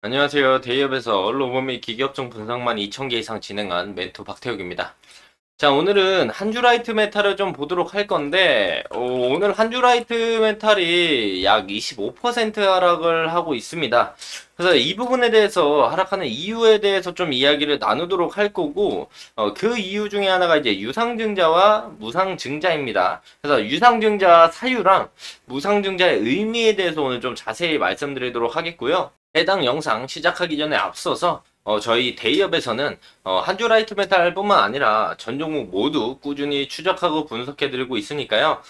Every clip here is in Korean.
안녕하세요. 대기업에서 로봇 및 기계업종 분석만 2000개 이상 진행한 멘토 박태욱입니다. 자, 오늘은 한주라이트 메탈을 좀 보도록 할 건데, 오늘 한주라이트 메탈이 약 25% 하락을 하고 있습니다. 그래서 이 부분에 대해서 하락하는 이유에 대해서 좀 이야기를 나누도록 할 거고, 그 이유 중에 하나가 이제 유상증자와 무상증자입니다. 그래서 유상증자 사유랑 무상증자의 의미에 대해서 오늘 좀 자세히 말씀드리도록 하겠고요. 해당 영상 시작하기 전에 앞서서 저희 대기업에서는 한주라이트 메탈뿐만 아니라 전 종목 모두 꾸준히 추적하고 분석해드리고 있으니까요.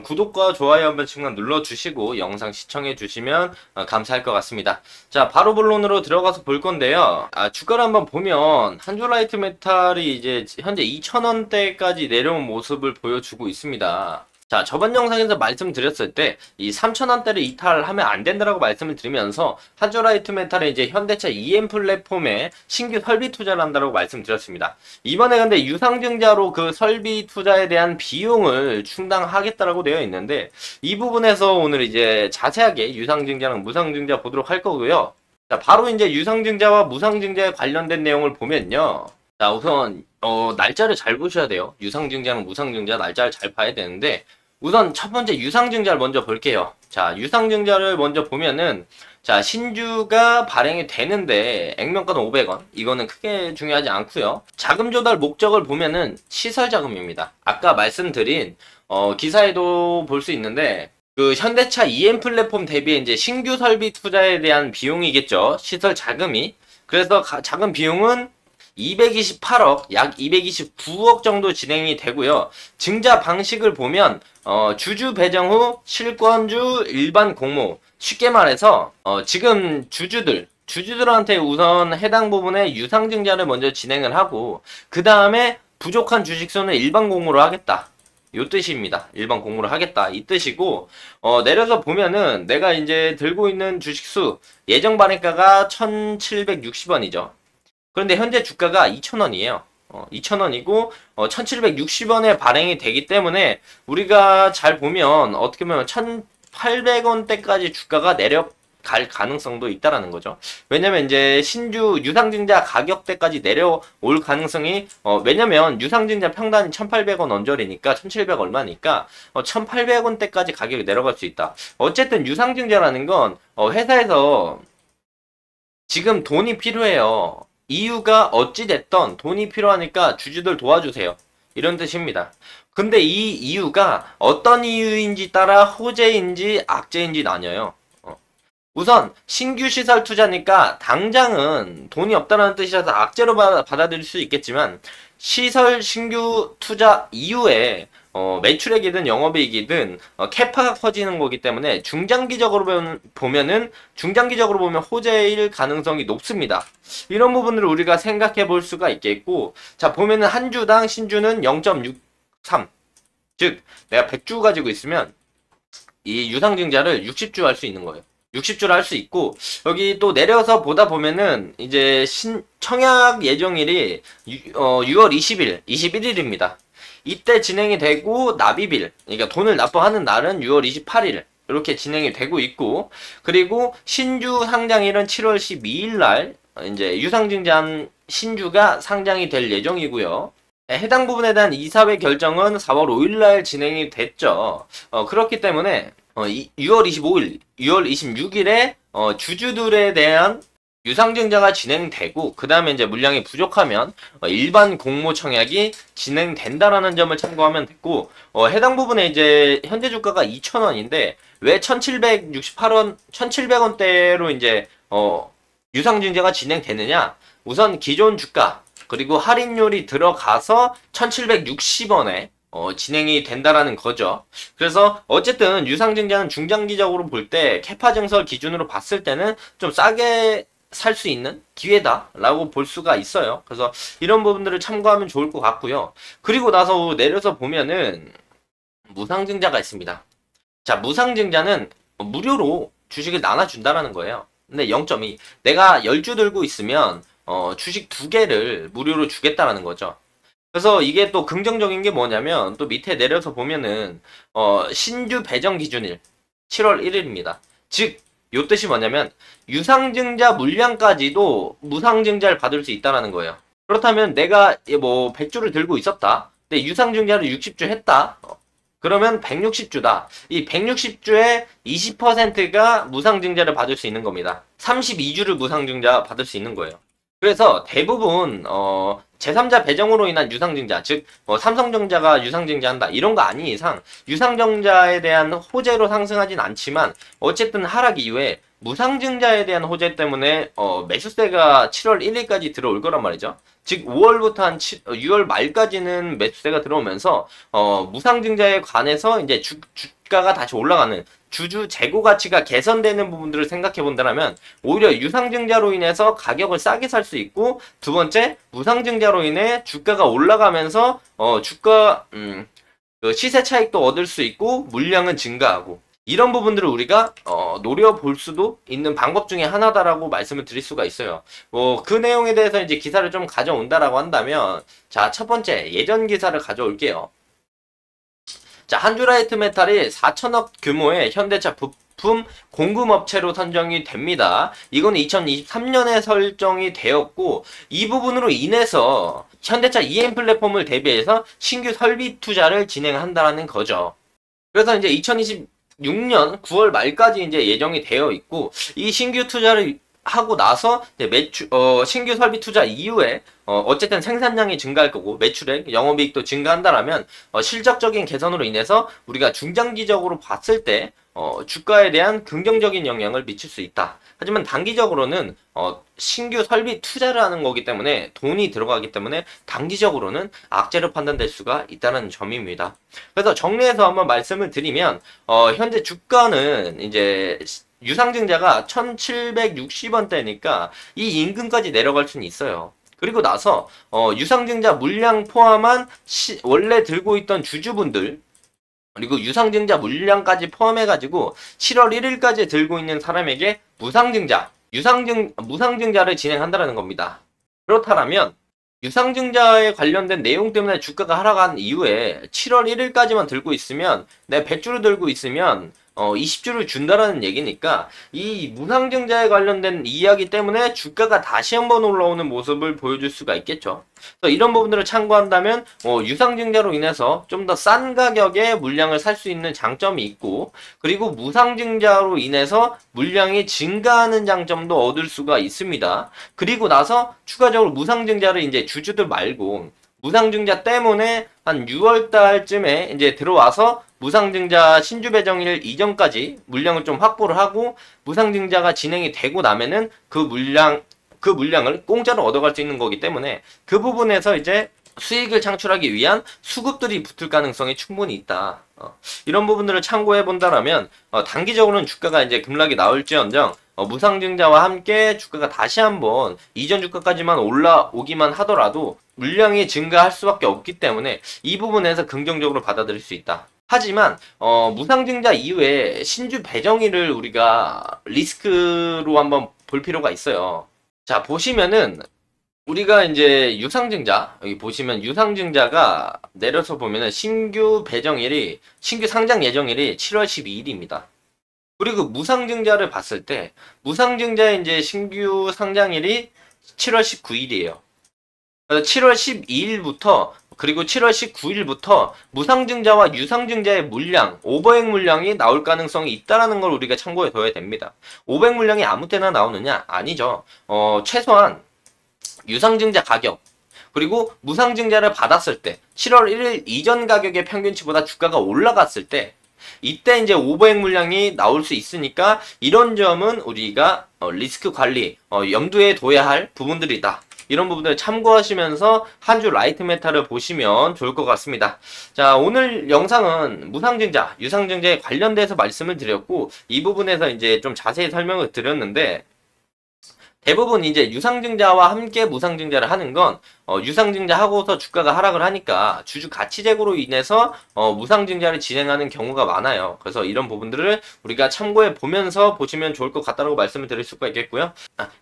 구독과 좋아요 한 번씩만 눌러주시고 영상 시청해주시면 감사할 것 같습니다. 자, 바로 본론으로 들어가서 볼 건데요. 주가를 한번 보면 한주라이트 메탈이 이제 현재 2,000원대까지 내려온 모습을 보여주고 있습니다. 자, 저번 영상에서 말씀드렸을 때 이 3,000원대를 이탈하면 안 된다라고 말씀을 드리면서 한주라이트 메탈의 이제 현대차 EM 플랫폼에 신규 설비 투자를 한다라고 말씀드렸습니다. 이번에 근데 유상증자로 그 설비 투자에 대한 비용을 충당하겠다라고 되어 있는데 이 부분에서 오늘 이제 자세하게 유상증자랑 무상증자 보도록 할 거고요. 자, 바로 이제 유상증자와 무상증자에 관련된 내용을 보면요. 자, 우선 날짜를 잘 보셔야 돼요. 유상증자랑 무상증자 날짜를 잘 봐야 되는데 우선 첫 번째 유상증자를 먼저 볼게요. 자, 유상증자를 먼저 보면은 자, 신주가 발행이 되는데 액면가는 500원. 이거는 크게 중요하지 않고요. 자금 조달 목적을 보면은 시설 자금입니다. 아까 말씀드린 기사에도 볼 수 있는데 그 현대차 EM 플랫폼 대비해 이제 신규 설비 투자에 대한 비용이겠죠. 시설 자금이. 그래서 자금 비용은 228억, 약 229억 정도 진행이 되고요. 증자 방식을 보면 주주 배정 후 실권주 일반 공모. 쉽게 말해서 지금 주주들한테 우선 해당 부분에 유상증자를 먼저 진행을 하고 그 다음에 부족한 주식수는 일반 공모로 하겠다. 요 뜻입니다. 일반 공모를 하겠다. 이 뜻이고, 내려서 보면은 내가 이제 들고 있는 주식수 예정 발행가가 1,760원이죠. 그런데 현재 주가가 2,000원이에요. 2,000원이고 1,760원에 발행이 되기 때문에 우리가 잘 보면 어떻게 보면 1,800원대까지 주가가 내려갈 가능성도 있다라는 거죠. 왜냐면 이제 신주 유상증자 가격대까지 내려올 가능성이 왜냐면 유상증자 평단이 1,800원 언저리니까 1,700 얼마니까 1,800원대까지 가격이 내려갈 수 있다. 어쨌든 유상증자라는 건 회사에서 지금 돈이 필요해요. 이유가 어찌됐던 돈이 필요하니까 주주들 도와주세요. 이런 뜻입니다. 근데 이 이유가 어떤 이유인지 따라 호재인지 악재인지 나뉘어요. 우선 신규 시설 투자니까 당장은 돈이 없다는 뜻이라서 악재로 받아들일 수 있겠지만 시설 신규 투자 이후에 매출액이든 영업이익이든 캐파가 커지는 거기 때문에 중장기적으로 보면 호재일 가능성이 높습니다. 이런 부분을 우리가 생각해 볼 수가 있겠고, 자, 보면은 한 주당 신주는 0.63. 즉, 내가 100주 가지고 있으면 이 유상증자를 60주 할 수 있는 거예요. 60주를 할 수 있고, 여기 또 내려서 보다 보면은 이제 청약 예정일이 6월 20일, 21일입니다. 이때 진행이 되고 납입일, 그러니까 돈을 납부하는 날은 6월 28일 이렇게 진행이 되고 있고, 그리고 신주 상장일은 7월 12일 날 이제 유상증자한 신주가 상장이 될 예정이고요. 해당 부분에 대한 이사회 결정은 4월 5일 날 진행이 됐죠. 그렇기 때문에 6월 25일, 6월 26일에 주주들에 대한 유상증자가 진행되고 그 다음에 이제 물량이 부족하면 일반 공모 청약이 진행된다라는 점을 참고하면 됐고, 해당 부분에 이제 현재 주가가 2,000원인데 왜 1,768원, 1,700원대로 이제 유상증자가 진행되느냐? 우선 기존 주가 그리고 할인율이 들어가서 1,760원에 진행이 된다라는 거죠. 그래서 어쨌든 유상증자는 중장기적으로 볼 때 캐파 증설 기준으로 봤을 때는 좀 싸게 살 수 있는 기회다라고 볼 수가 있어요. 그래서 이런 부분들을 참고하면 좋을 것 같고요. 그리고 나서 내려서 보면은 무상증자가 있습니다. 자, 무상증자는 무료로 주식을 나눠준다라는 거예요. 근데 0.2. 내가 10주 들고 있으면 주식 2개를 무료로 주겠다라는 거죠. 그래서 이게 또 긍정적인 게 뭐냐면 또 밑에 내려서 보면은 신규 배정 기준일 7월 1일입니다. 즉 요 뜻이 뭐냐면 유상증자 물량까지도 무상증자를 받을 수 있다라는 거예요. 그렇다면 내가 뭐 100주를 들고 있었다. 근데 유상증자를 60주 했다. 그러면 160주다. 이 160주의 20%가 무상증자를 받을 수 있는 겁니다. 32주를 무상증자 받을 수 있는 거예요. 그래서 대부분 제3자 배정으로 인한 유상증자, 즉 삼성전자가 유상증자한다 이런 거 아닌 이상 유상증자에 대한 호재로 상승하진 않지만 어쨌든 하락 이후에 무상증자에 대한 호재 때문에 매수세가 7월 1일까지 들어올 거란 말이죠. 즉 5월부터 한 6월 말까지는 매수세가 들어오면서 무상증자에 관해서 이제 주가가 다시 올라가는 주주 재고 가치가 개선되는 부분들을 생각해 본다면 오히려 유상증자로 인해서 가격을 싸게 살 수 있고, 두 번째 무상증자로 인해 주가가 올라가면서 주가 그 시세 차익도 얻을 수 있고 물량은 증가하고, 이런 부분들을 우리가 노려볼 수도 있는 방법 중에 하나다라고 말씀을 드릴 수가 있어요. 그 내용에 대해서 이제 기사를 좀 가져온다라고 한다면, 자, 첫 번째 예전 기사를 가져올게요. 자, 한주라이트메탈이 4천억 규모의 현대차 부품 공급업체로 선정이 됩니다. 이건 2023년에 설정이 되었고, 이 부분으로 인해서 현대차 EM 플랫폼을 대비해서 신규 설비 투자를 진행한다는 거죠. 그래서 이제 2026년 9월 말까지 이제 예정이 되어 있고, 이 신규 투자를 하고 나서 이제 신규 설비 투자 이후에 어쨌든 생산량이 증가할 거고 매출액, 영업이익도 증가한다라면 실적적인 개선으로 인해서 우리가 중장기적으로 봤을 때 주가에 대한 긍정적인 영향을 미칠 수 있다. 하지만 단기적으로는 신규 설비 투자를 하는 거기 때문에 돈이 들어가기 때문에 단기적으로는 악재로 판단될 수가 있다는 점입니다. 그래서 정리해서 한번 말씀을 드리면 현재 주가는 이제 유상증자가 1760원대니까 이 임금까지 내려갈 수는 있어요. 그리고 나서 유상증자 물량 포함한 원래 들고 있던 주주분들, 그리고 유상증자 물량까지 포함해가지고 7월 1일까지 들고 있는 사람에게 무상증자를 진행한다는 겁니다. 그렇다면 유상증자에 관련된 내용 때문에 주가가 하락한 이후에 7월 1일까지만 들고 있으면, 내가 100주를 들고 있으면 20주를 준다라는 얘기니까, 이 무상증자에 관련된 이야기 때문에 주가가 다시 한번 올라오는 모습을 보여줄 수가 있겠죠. 그래서 이런 부분들을 참고한다면 유상증자로 인해서 좀 더 싼 가격에 물량을 살 수 있는 장점이 있고, 그리고 무상증자로 인해서 물량이 증가하는 장점도 얻을 수가 있습니다. 그리고 나서 추가적으로 무상증자를 이제 주주들 말고 무상증자 때문에 한 6월달쯤에 이제 들어와서 무상증자 신주 배정일 이전까지 물량을 좀 확보를 하고, 무상증자가 진행이 되고 나면은 그 물량을 공짜로 얻어갈 수 있는 거기 때문에 그 부분에서 이제 수익을 창출하기 위한 수급들이 붙을 가능성이 충분히 있다. 이런 부분들을 참고해 본다라면 단기적으로는 주가가 이제 급락이 나올지언정 무상증자와 함께 주가가 다시 한번 이전 주가까지만 올라오기만 하더라도 물량이 증가할 수밖에 없기 때문에 이 부분에서 긍정적으로 받아들일 수 있다. 하지만 무상증자 이후에 신주 배정일을 우리가 리스크로 한번 볼 필요가 있어요. 자, 보시면은 우리가 이제 유상증자, 여기 보시면 유상증자가 내려서 보면은 신규 상장 예정일이 7월 12일입니다. 그리고 무상증자를 봤을 때 무상증자의 이제 신규 상장일이 7월 19일이에요. 7월 12일부터 그리고 7월 19일부터 무상증자와 유상증자의 물량, 오버액 물량이 나올 가능성이 있다라는 걸 우리가 참고해 둬야 됩니다. 오버액 물량이 아무 때나 나오느냐? 아니죠. 최소한 유상증자 가격, 그리고 무상증자를 받았을 때 7월 1일 이전 가격의 평균치보다 주가가 올라갔을 때 이때 이제 오버액 물량이 나올 수 있으니까, 이런 점은 우리가 리스크 관리 염두에 둬야 할 부분들이다. 이런 부분들을 참고하시면서 한주 라이트메탈을 보시면 좋을 것 같습니다. 자, 오늘 영상은 무상증자, 유상증자에 관련돼서 말씀을 드렸고, 이 부분에서 이제 좀 자세히 설명을 드렸는데, 대부분 이제 유상증자와 함께 무상증자를 하는 건 유상증자 하고서 주가가 하락을 하니까 주주 가치제고로 인해서 무상증자를 진행하는 경우가 많아요. 그래서 이런 부분들을 우리가 참고해 보면서 보시면 좋을 것 같다고 말씀을 드릴 수가 있겠고요.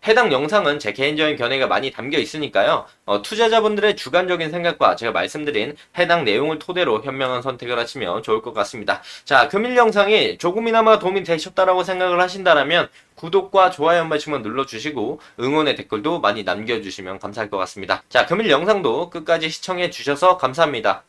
해당 영상은 제 개인적인 견해가 많이 담겨 있으니까요. 투자자분들의 주관적인 생각과 제가 말씀드린 해당 내용을 토대로 현명한 선택을 하시면 좋을 것 같습니다. 자, 금일 영상이 조금이나마 도움이 되셨다라고 생각을 하신다라면 구독과 좋아요 한 번씩만 눌러주시고 응원의 댓글도 많이 남겨주시면 감사할 것 같습니다. 자, 금일 영상도 끝까지 시청해 주셔서 감사합니다.